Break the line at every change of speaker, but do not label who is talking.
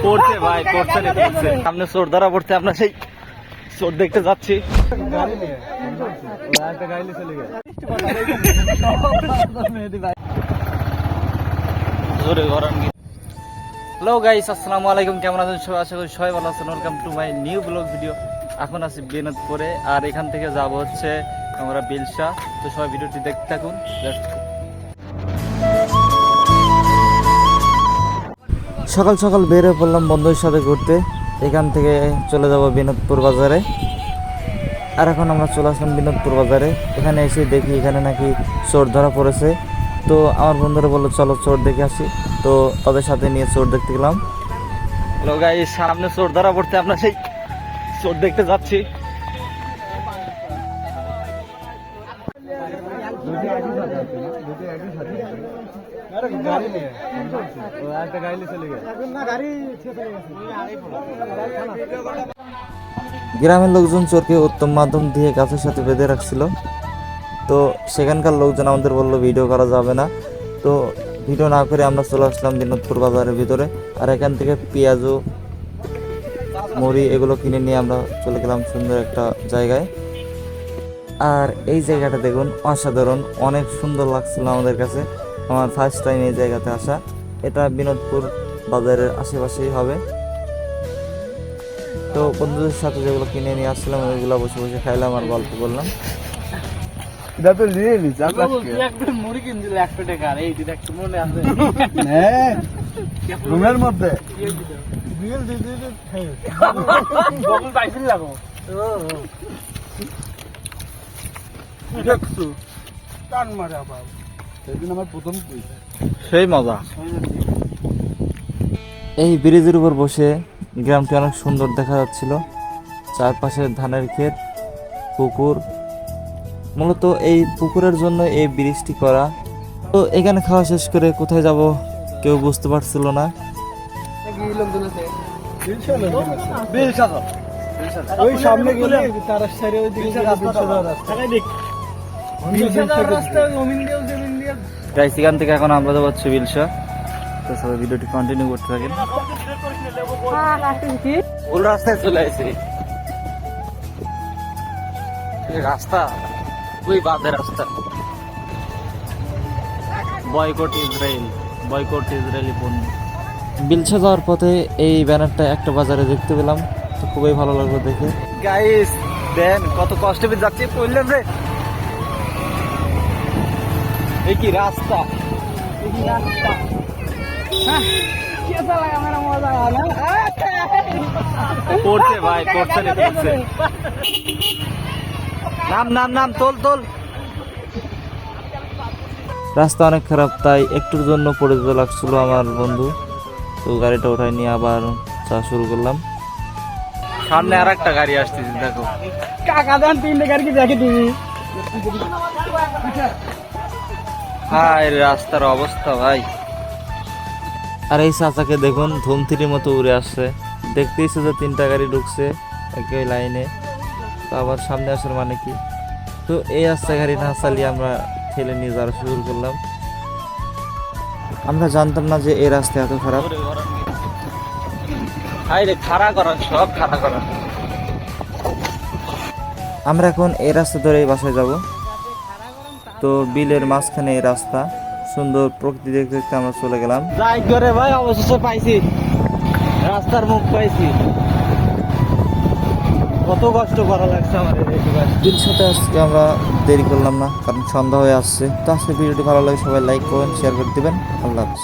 পড়ছে ভাই, পড়ছে রে, পড়ছে। সামনে চোর ধরা পড়ছে, আমরা সেই চোর দেখতে যাচ্ছি। হ্যালো গাইস, আসসালামু আলাইকুম। কেমন আছেন সবাই? আশা করি সবাই ভালো আছেন। Welcome to my new blog video. এখন আছি বিনোদপুরে, আর এখান থেকে যাব হচ্ছে আমরা বিলসা। তো সবাই ভিডিওটি দেখতে থাকুন। সকাল সকাল বের হয়ে পড়লাম বন্ধুদের সাথে ঘুরতে। এখান থেকে চলে যাব বিনোদপুর বাজারে। আর এখন আমরা চলে আসলাম বিনোদপুর বাজারে। এখানে এসে দেখি এখানে নাকি চোর ধরা পড়েছে। তো আমার বন্ধুরা বললো চলো চোর দেখে আসি। তো তাদের সাথে নিয়ে চোর দেখতে গেলাম। হ্যালো গাইস, সামনে চোর ধরা পড়ছে, আমরা সেই চোর দেখতে যাচ্ছি। গ্রামের লোকজন চোরকে উত্তম মাধ্যম দিয়ে গাছের সাথে বেঁধে রাখছিল। তো সেখানকার লোকজন আমাদের বললো ভিডিও করা যাবে না। তো ভিডিও না করে আমরা চলে আসলাম বিনোদপুর বাজারের ভিতরে। আর এখান থেকে পেঁয়াজু, মুড়ি এগুলো কিনে নিয়ে আমরা চলে গেলাম সুন্দর একটা জায়গায়। আর এই জায়গাটা দেখুন, অসাধারণ, অনেক সুন্দর লাগছিল আমাদের কাছে। আমার ফার্স্ট টাইম এই জায়গাতে আসা। এটা বিনোদপুর বাজারের আশেপাশেই হবে। তো বন্ধুদের সাথে যেগুলো কিনে নিয়ে আসছিলাম ওইগুলো বসে বসে খাইলাম আর গল্প করলাম। সেই মজা। এই ব্রিজের উপর বসে গ্রামটি অনেক সুন্দর দেখা যাচ্ছিল। চারপাশে ধানের ক্ষেত, পুকুর। মূলত এই পুকুরের জন্য এই ব্রিজটি করা। তো এখানে খাওয়া শেষ করে কোথায় যাব কেউ বুঝতে পারছিল না। এখান থেকে এখন আমরা যাবো হচ্ছে বিলসা। তো সবাই ভিডিওটি কন্টিনিউ করতে থাকেন। ভুল রাস্তায় চলে আসি। রাস্তা ওই বাঁধের রাস্তা। বয়কট ইসরায়েল, বয়কট ইসরায়েলি পণ্য। বিলসা যাওয়ার পথে এই ব্যানারটা একটা বাজারে দেখতে পেলাম। তো খুবই ভালো লাগলো দেখে। গাইস দেন কত কষ্টে যাচ্ছি, বললাম রে। এই কি রাস্তা, পড়ছে ভাই, পড়ছে রে, পড়ছে। নাম নাম নাম, তোল তোল। রাস্তা অনেক খারাপ, তাই একটুর জন্য পড়ে যেতে লাগছিল আমার বন্ধু। তো গাড়িটা উঠাই নিয়ে আবার চা শুরু করলাম। সামনে আর একটা গাড়ি আসতেছে, দেখো। হায় রাস্তার অবস্থা ভাই। আর এই চাচাকে দেখুন, ধুমথিরির মতো উড়ে আসছে। দেখতেইছে যে তিনটা গাড়ি ঢুকছে একই লাইনে। তো আবার সামনে আসার মানে কি? তো এই রাস্তা গাড়ি না চালিয়ে আমরা ঠেলে নিয়ে যাওয়া শুরু করলাম। আমরা জানতাম না যে এই রাস্তা এত খারাপ। সব খাড়া করা। আমরা এখন এই রাস্তা ধরে বাসায় যাব। তো বিলের মাঝখানে এই রাস্তা, সুন্দর প্রকৃতি দেখতে দেখতে আমরা চলে গেলাম। যাই করে ভাই, অবশেষে পাইছি, রাস্তার মুখ পাইছি। কত কষ্ট করা লাগছে আমাদের। দিন সাথে আজকে আমরা দেরি করলাম না, কারণ সন্ধ্যা হয়ে আসছে। তো আজকে ভিডিওটি ভালো লাগে সবাই লাইক করবেন, শেয়ার করে দিবেন। আল্লাহ হাফেজ।